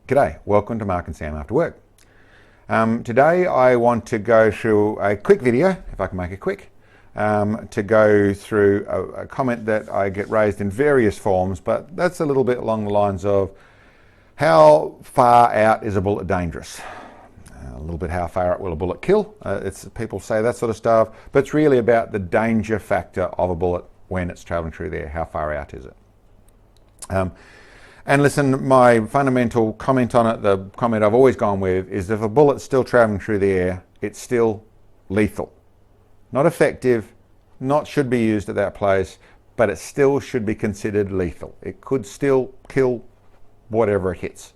G'day, welcome to Mark and Sam After Work. Today I want to go through a quick video, if I can make it quick, to go through a comment that I get raised in various forms, but that's a little bit along the lines of how far out is a bullet dangerous? A little bit how far out will a bullet kill? People say that sort of stuff, but it's really about the danger factor of a bullet when it's traveling through the air. How far out is it? And listen, my fundamental comment on it, the comment I've always gone with, is if a bullet's still traveling through the air, it's still lethal. Not effective, not should be used at that place, but it still should be considered lethal. It could still kill whatever it hits.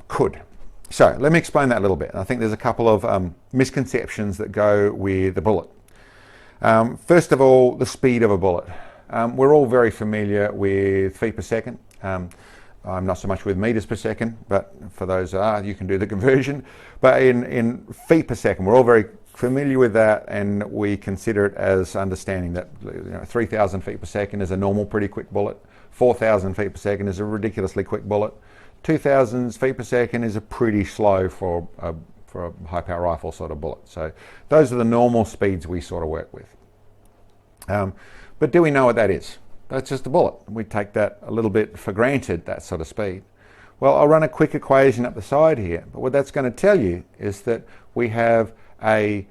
Could. So let me explain that a little bit. I think there's a couple of misconceptions that go with the bullet. First of all, the speed of a bullet. We're all very familiar with feet per second. I'm not so much with meters per second, but for those you can do the conversion. But in feet per second, we're all very familiar with that, and we consider it as understanding that 3,000 feet per second is a normal, pretty quick bullet. 4,000 feet per second is a ridiculously quick bullet. 2,000 feet per second is a pretty slow for a high power rifle sort of bullet. So those are the normal speeds we sort of work with. But do we know what that is? That's just a bullet. We take that a little bit for granted, that sort of speed. Well, I'll run a quick equation up the side here, but what that's going to tell you is that we have a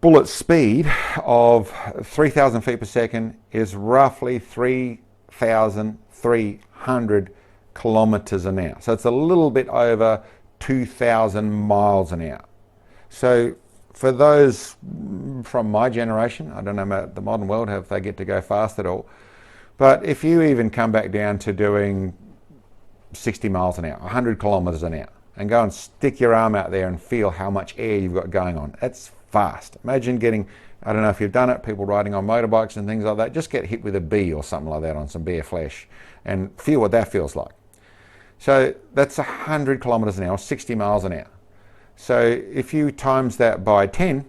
bullet speed of 3,000 feet per second is roughly 3,300 kilometers an hour. So it's a little bit over 2,000 miles an hour. So for those from my generation, I don't know about the modern world, if they get to go fast at all, but if you even come back down to doing 60 miles an hour, 100 kilometers an hour, and go and stick your arm out there and feel how much air you've got going on, that's fast. Imagine getting, I don't know if you've done it, people riding on motorbikes and things like that, just get hit with a bee or something like that on some bare flesh and feel what that feels like. So that's 100 kilometers an hour, 60 miles an hour. So if you times that by 10,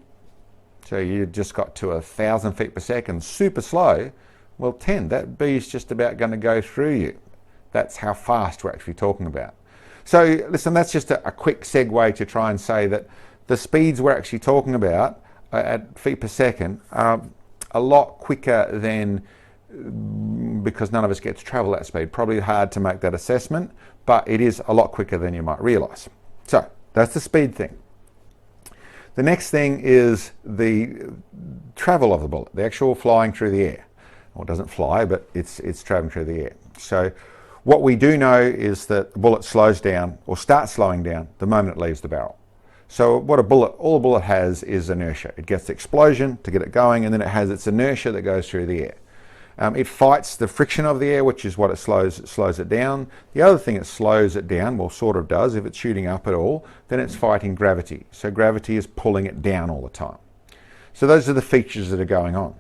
so you just got to 1,000 feet per second, super slow, well 10, that bee's just about going to go through you. That's how fast we're actually talking about. So listen, that's just a quick segue to try and say that the speeds we're actually talking about at feet per second are a lot quicker than, because none of us get to travel that speed. Probably hard to make that assessment, but it is a lot quicker than you might realise. So that's the speed thing. The next thing is the travel of the bullet, the actual flying through the air. Well, it doesn't fly, but it's traveling through the air. So what we do know is that the bullet slows down or starts slowing down the moment it leaves the barrel. So what all a bullet has is inertia. It gets the explosion to get it going, and then it has its inertia that goes through the air. It fights the friction of the air, which is what it slows it down. The other thing that slows it down, well, sort of does, if it's shooting up at all, then it's fighting gravity. So gravity is pulling it down all the time. So those are the features that are going on.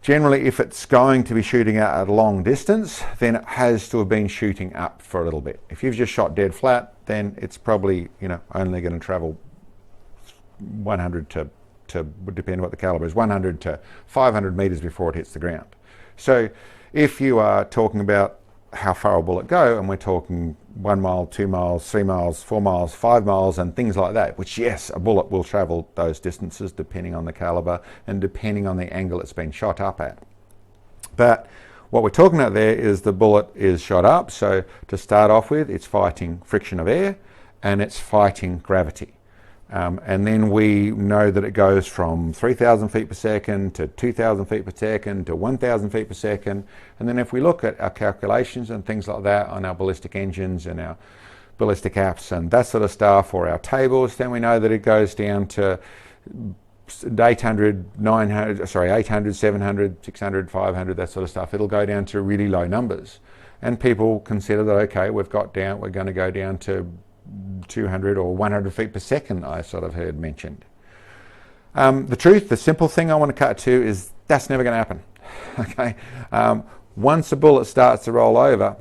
Generally, if it's going to be shooting out at a long distance, then it has to have been shooting up for a little bit. If you've just shot dead flat, then it's probably only going to travel 100 to depending on what the caliber is, 100 to 500 meters before it hits the ground. So if you are talking about how far a bullet go, and we're talking 1 mile, 2 miles, 3 miles, 4 miles, 5 miles, and things like that, which yes, a bullet will travel those distances depending on the caliber and depending on the angle it's been shot up at. But what we're talking about there is the bullet is shot up, so to start off with, it's fighting friction of air and it's fighting gravity. And then we know that it goes from 3,000 feet per second to 2,000 feet per second to 1,000 feet per second. And then if we look at our calculations and things like that on our ballistic engines and our ballistic apps and that sort of stuff, or our tables, then we know that it goes down to 800, 700, 600, 500, that sort of stuff. It'll go down to really low numbers. And people consider that, okay, we're going to go down to 200 or 100 feet per second, I sort of heard mentioned. The simple thing I want to cut to is that's never going to happen. Okay, once a bullet starts to roll over,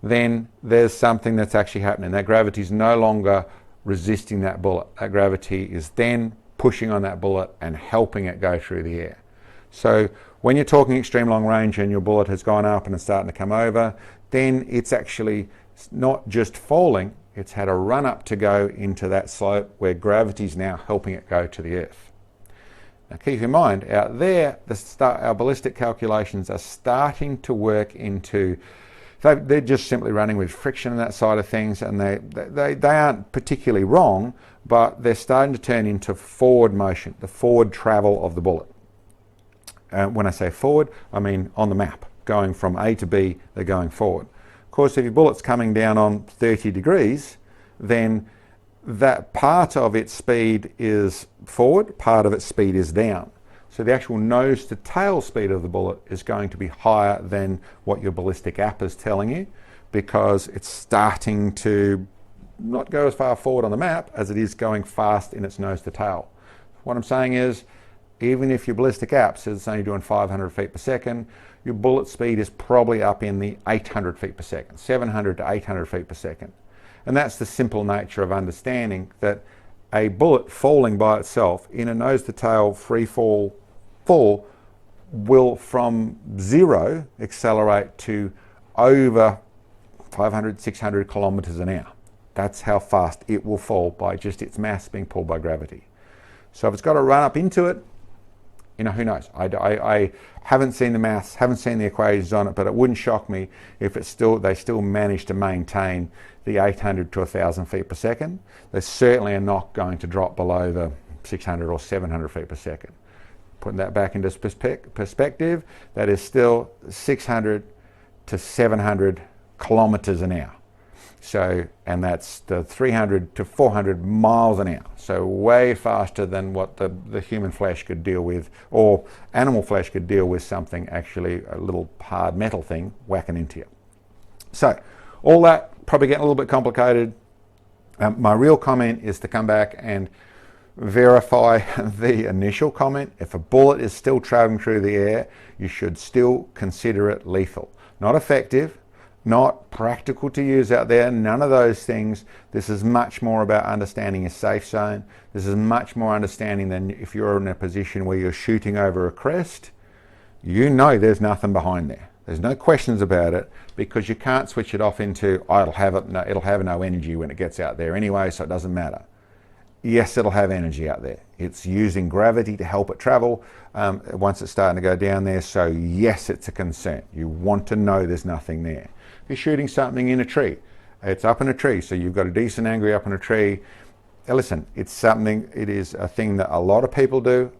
then there's something that's actually happening. That gravity is no longer resisting that bullet. That gravity is then pushing on that bullet and helping it go through the air. So when you're talking extreme long range and your bullet has gone up and it's starting to come over, then it's actually It's not just falling, it's had a run up to go into that slope where gravity's now helping it go to the earth. Now keep in mind, out there, our ballistic calculations are starting to work into, they're just simply running with friction and that side of things, and they aren't particularly wrong, but they're starting to turn into forward motion, the forward travel of the bullet. When I say forward, I mean on the map, going from A to B, they're going forward. Of course, if your bullet's coming down on 30 degrees, then that part of its speed is forward, part of its speed is down. So the actual nose to tail speed of the bullet is going to be higher than what your ballistic app is telling you, because it's starting to not go as far forward on the map as it is going fast in its nose to tail. What I'm saying is, even if your ballistic app says it's only doing 500 feet per second, your bullet speed is probably up in the 800 feet per second, 700 to 800 feet per second. And that's the simple nature of understanding that a bullet falling by itself in a nose to tail free fall will from zero accelerate to over 500, 600 kilometers an hour. That's how fast it will fall by just its mass being pulled by gravity. So if it's got to run up into it, who knows? I haven't seen the maths, haven't seen the equations on it, but it wouldn't shock me if they still manage to maintain the 800 to 1,000 feet per second. They certainly are not going to drop below the 600 or 700 feet per second. Putting that back into perspective, that is still 600 to 700 kilometers an hour. So, and that's the 300 to 400 miles an hour. So way faster than what the human flesh could deal with, or animal flesh could deal with something actually, a little hard metal thing whacking into you. So all that probably getting a little bit complicated. My real comment is to come back and verify the initial comment. If a bullet is still traveling through the air, you should still consider it lethal. Not effective, not practical to use out there, none of those things. This is much more about understanding a safe zone. This is much more understanding than if you're in a position where you're shooting over a crest. You know there's nothing behind there. There's no questions about it, because you can't switch it off into, oh, it'll have no energy when it gets out there anyway, so it doesn't matter. Yes, it'll have energy out there. It's using gravity to help it travel once it's starting to go down there. So yes, it's a concern. You want to know there's nothing there. If you're shooting something in a tree, it's up in a tree, so you've got a decent angle up in a tree. Listen, it is a thing that a lot of people do.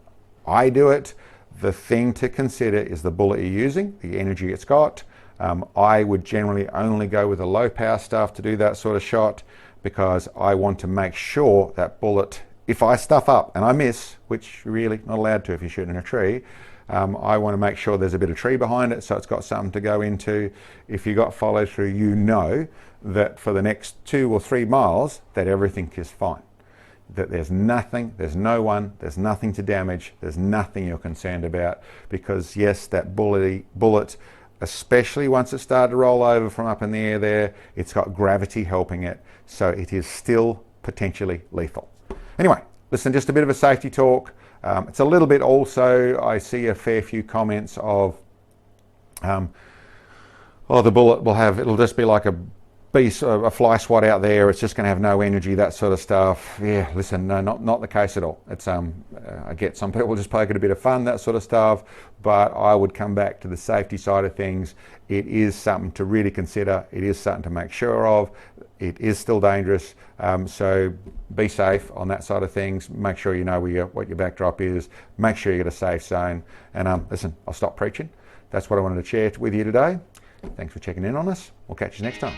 I do it. The thing to consider is the bullet you're using, the energy it's got. I would generally only go with the low power stuff to do that sort of shot, because I want to make sure that bullet, if I stuff up and I miss, which you're really not allowed to if you're shooting in a tree, I want to make sure there's a bit of tree behind it, so it's got something to go into. If you got follow through, you know that for the next 2 or 3 miles that everything is fine. That there's nothing, there's no one, there's nothing to damage, there's nothing you're concerned about, because yes, that bullet, especially once it started to roll over from up in the air there, it's got gravity helping it, so it is still potentially lethal. Anyway, listen, just a bit of a safety talk. It's a little bit also, I see a fair few comments of, the bullet it'll just be like a fly swat out there, it's just going to have no energy, that sort of stuff. Yeah, listen, no, not the case at all. It's I get some people just poke at a bit of fun, that sort of stuff, but I would come back to the safety side of things. It is something to really consider. It is something to make sure of. It is still dangerous, so be safe on that side of things. Make sure you know what your backdrop is. Make sure you get a safe zone. And listen, I'll stop preaching. That's what I wanted to share with you today. Thanks for checking in on us. We'll catch you next time.